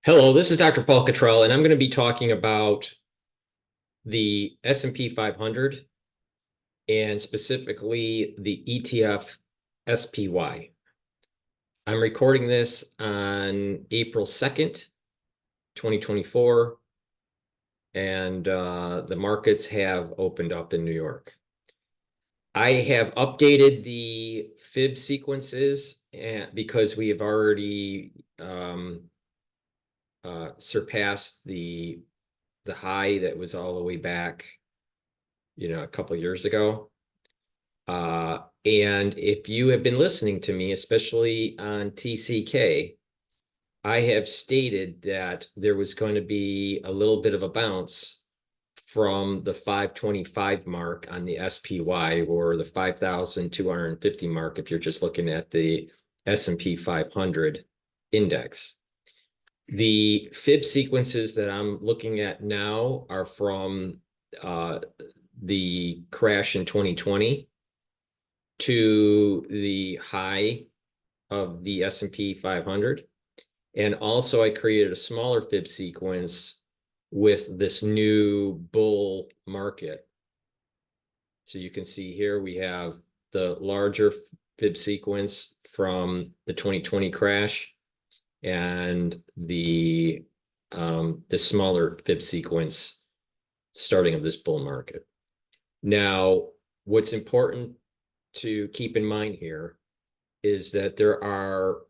Hello, this is Dr. Paul Cottrell, and I'm going to be talking about the S&P 500 and specifically the ETF SPY. I'm recording this on April 2nd, 2024, and the markets have opened up in New York. I have updated the fib sequences because we have already surpassed the high that was all the way back, a couple of years ago. And if you have been listening to me, especially on TCK, I have stated that there was going to be a little bit of a bounce from the 525 mark on the SPY, or the 5,250 mark if you're just looking at the S&P 500 index. The fib sequences that I'm looking at now are from the crash in 2020 to the high of the S&P 500. And also I created a smaller fib sequence with this new bull market. So you can see here we have the larger fib sequence from the 2020 crash and the smaller fib sequence starting of this bull market. Now, what's important to keep in mind here is that there are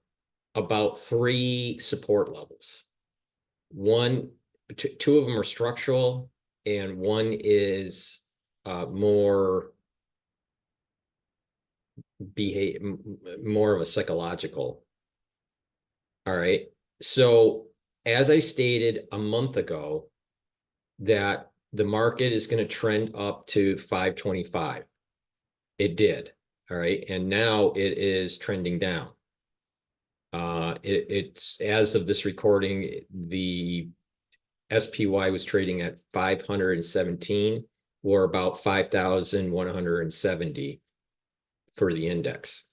about 3 support levels. Two of them are structural, and one is more of a psychological. All right. So as I stated a month ago, that the market is going to trend up to 525. It did. All right. And now it is trending down. It's as of this recording, the SPY was trading at 517, or about 5,170 for the index.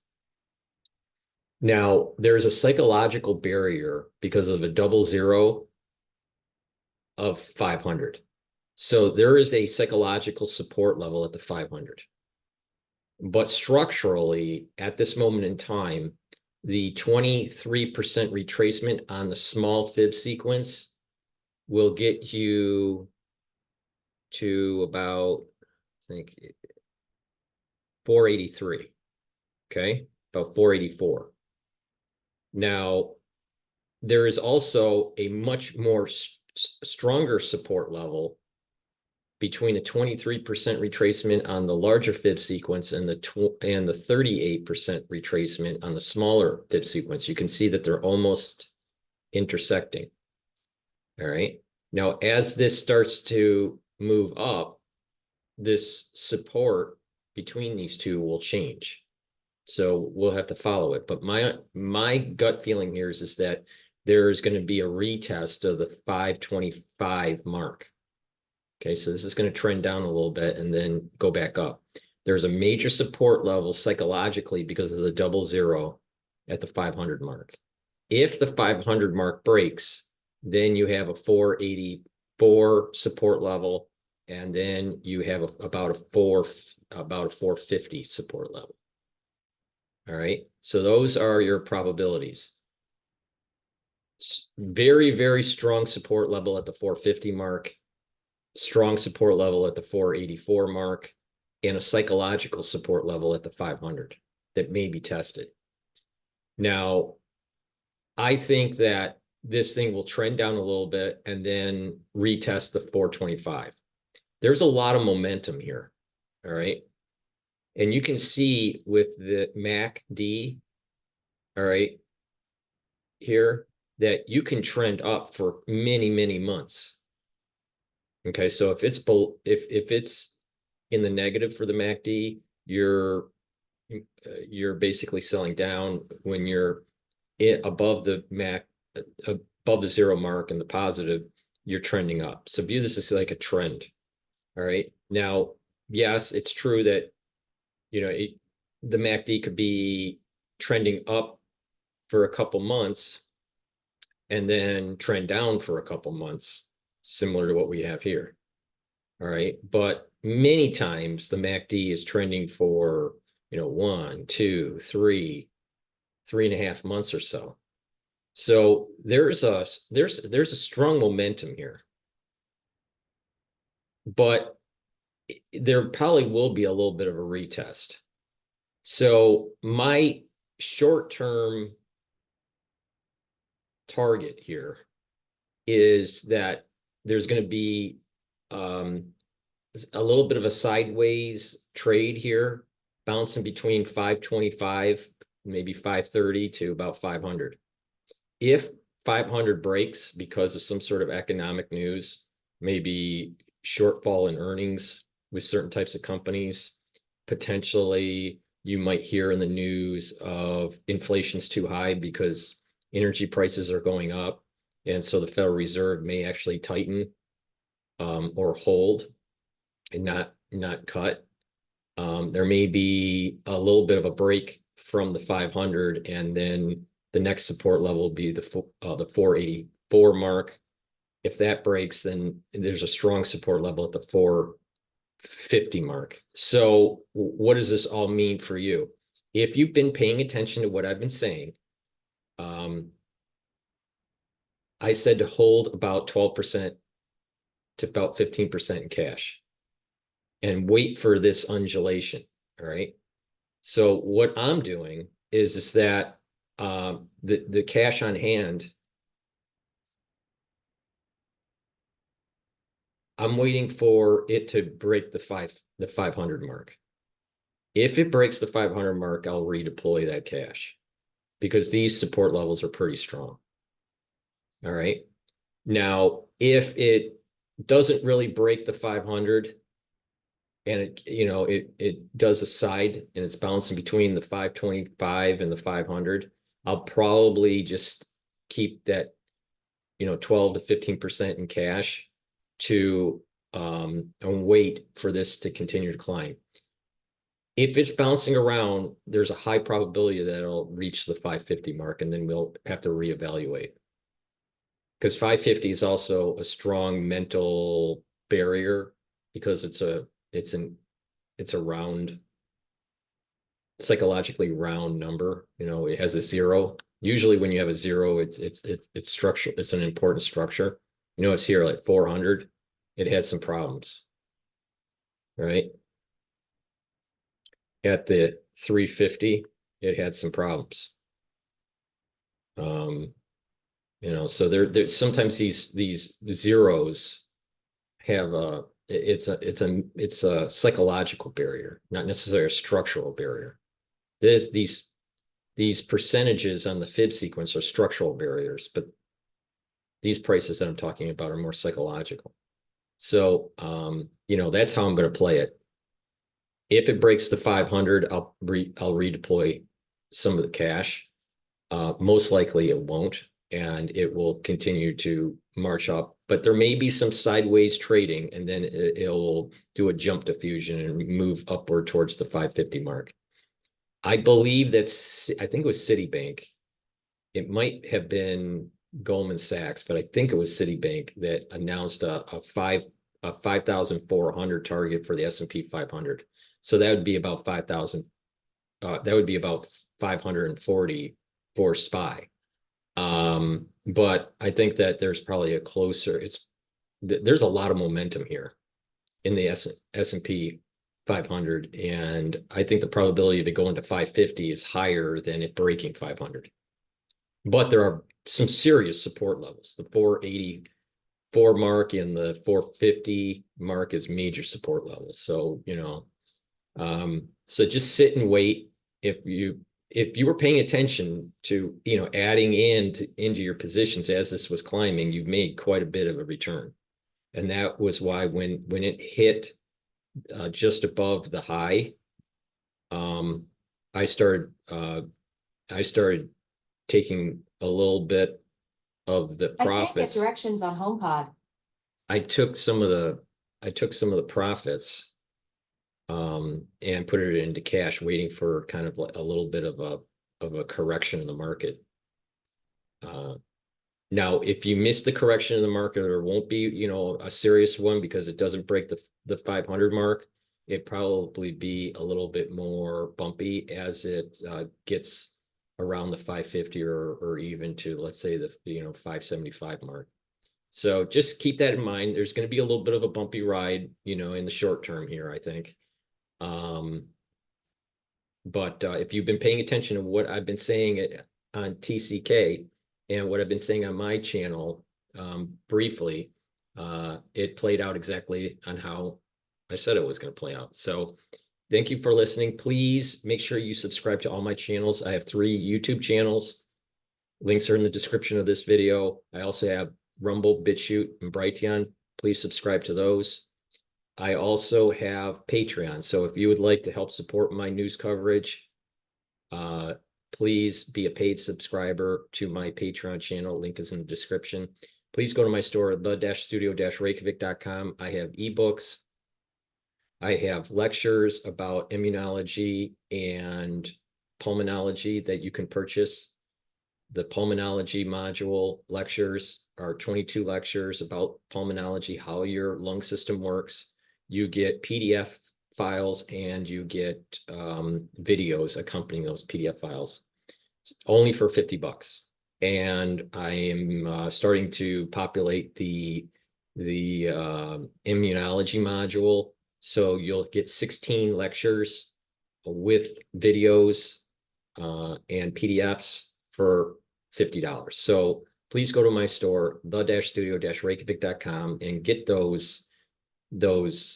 Now, there's a psychological barrier because of a double zero of 500. So there is a psychological support level at the 500. But structurally, at this moment in time, the 23% retracement on the small fib sequence will get you to about, I think, 483. Okay, about 484. Now, there is also a much more stronger support level between the 23% retracement on the larger fib sequence and the 38% retracement on the smaller fib sequence. You can see that they're almost intersecting. All right. Now, as this starts to move up, this support between these two will change. So we'll have to follow it. But my gut feeling here is that there's going to be a retest of the 525 mark. Okay, so this is going to trend down a little bit and then go back up. There's a major support level psychologically because of the double zero at the 500 mark. If the 500 mark breaks, then you have a 484 support level, and then you have about a 450 support level. All right, so those are your probabilities. Very, very strong support level at the 450 mark, strong support level at the 484 mark, and a psychological support level at the 500 that may be tested. Now, I think that this thing will trend down a little bit and then retest the 425. There's a lot of momentum here. All right. And you can see with the MACD, all right, here, that you can trend up for many, many months. Okay, so if it's in the negative for the MACD, you're basically selling down. When you're above the zero mark and the positive, you're trending up. So view this as like a trend. All right. Now, yes, it's true that the MACD could be trending up for a couple months, and then trend down for a couple months, similar to what we have here. All right. But many times the MACD is trending for, 1, 2, 3, 3.5 months or so. So there's a strong momentum here. But there probably will be a little bit of a retest. So my short-term target here is that there's going to be a little bit of a sideways trade here, bouncing between 525, maybe 530 to about 500. If 500 breaks because of some sort of economic news, maybe shortfall in earnings with certain types of companies, potentially you might hear in the news of inflation's too high because energy prices are going up. And so the Federal Reserve may actually tighten or hold and not cut. There may be a little bit of a break from the 500, and then the next support level will be the 484 mark. If that breaks, then there's a strong support level at the 450 mark. So what does this all mean for you? If you've been paying attention to what I've been saying, I said to hold about 12% to about 15% in cash and wait for this undulation. All right. So what I'm doing is that the cash on hand, I'm waiting for it to break the 500 mark. If it breaks the 500 mark, I'll redeploy that cash because these support levels are pretty strong. All right. Now, if it doesn't really break the 500 and it does a side and it's bouncing between the 525 and the 500, I'll probably just keep that 12 to 15% in cash to and wait for this to continue to climb. If it's bouncing around, there's a high probability that it'll reach the 550 mark, and then we'll have to reevaluate. Because 550 is also a strong mental barrier because it's a round, psychologically round number. It has a zero. Usually when you have a zero, it's structural. It's an important structure. It's here like 400. It had some problems, right? At the 350, it had some problems. So there's sometimes these zeros have it's a psychological barrier, not necessarily a structural barrier. There's these percentages on the fib sequence are structural barriers, but these prices that I'm talking about are more psychological. So that's how I'm going to play it. If it breaks the 500, I'll redeploy some of the cash. Most likely it won't, and it will continue to march up. But there may be some sideways trading, and then it'll do a jump diffusion and move upward towards the 550 mark. I believe I think it was Citibank. It might have been Goldman Sachs, but I think it was Citibank that announced a 5,400 target for the S&P 500. So that would be about 5,000. That would be about 540 for SPY. But I think that there's probably there's a lot of momentum here in the S&P 500, and I think the probability of it going to 550 is higher than it breaking 500. But there are some serious support levels. The 484 mark and the 450 mark is major support levels. So so just sit and wait. If you were paying attention to adding into your positions as this was climbing, you've made quite a bit of a return, and that was why when it hit just above the high, I started taking a little bit of the profits. I can't get directions on HomePod. I took some of the profits and put it into cash, waiting for kind of like a little bit of a correction in the market. Now, if you miss the correction in the market, or won't be, you know, a serious one because it doesn't break the 500 mark, it probably be a little bit more bumpy as it gets around the 550 or even to, let's say, the 575 mark. So just keep that in mind. There's going to be a little bit of a bumpy ride, you know, in the short term here, I think. But if you've been paying attention to what I've been saying on TCK and what I've been saying on my channel briefly, it played out exactly on how I said it was going to play out. So thank you for listening. Please make sure you subscribe to all my channels. I have 3 YouTube channels. Links are in the description of this video. I also have Rumble, Bitchute, and Brighteon. Please subscribe to those. I also have Patreon. So if you would like to help support my news coverage, please be a paid subscriber to my Patreon channel. Link is in the description. Please go to my store, the-studio-reykjavik.com. I have ebooks. I have lectures about immunology and pulmonology that you can purchase. The pulmonology module lectures are 22 lectures about pulmonology, how your lung system works. You get PDF files and you get videos accompanying those PDF files, only for $50. And I am starting to populate the immunology module. So you'll get 16 lectures with videos and PDFs for $50. So please go to my store, the-studio-reykjavik.com, and get those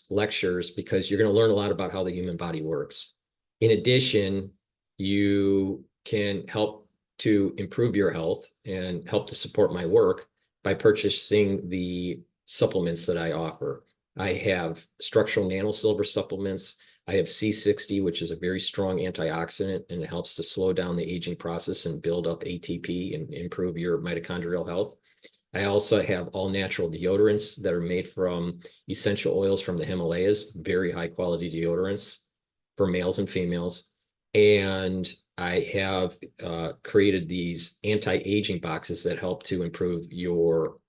lectures, because you're going to learn a lot about how the human body works. In addition, you can help to improve your health and help to support my work by purchasing the supplements that I offer. I have structural nanosilver supplements. I have C60, which is a very strong antioxidant, and it helps to slow down the aging process and build up ATP and improve your mitochondrial health. I also have all natural deodorants that are made from essential oils from the Himalayas, very high quality deodorants for males and females. And I have created these anti-aging boxes that help to improve your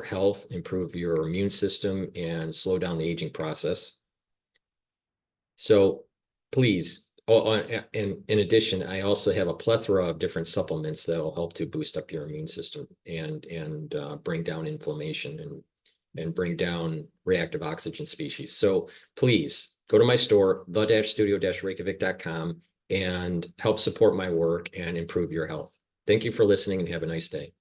health, improve your immune system, and slow down the aging process. So please, and in addition, I also have a plethora of different supplements that will help to boost up your immune system and bring down inflammation and bring down reactive oxygen species. So please go to my store, the-studio-reykjavik.com, and help support my work and improve your health. Thank you for listening and have a nice day.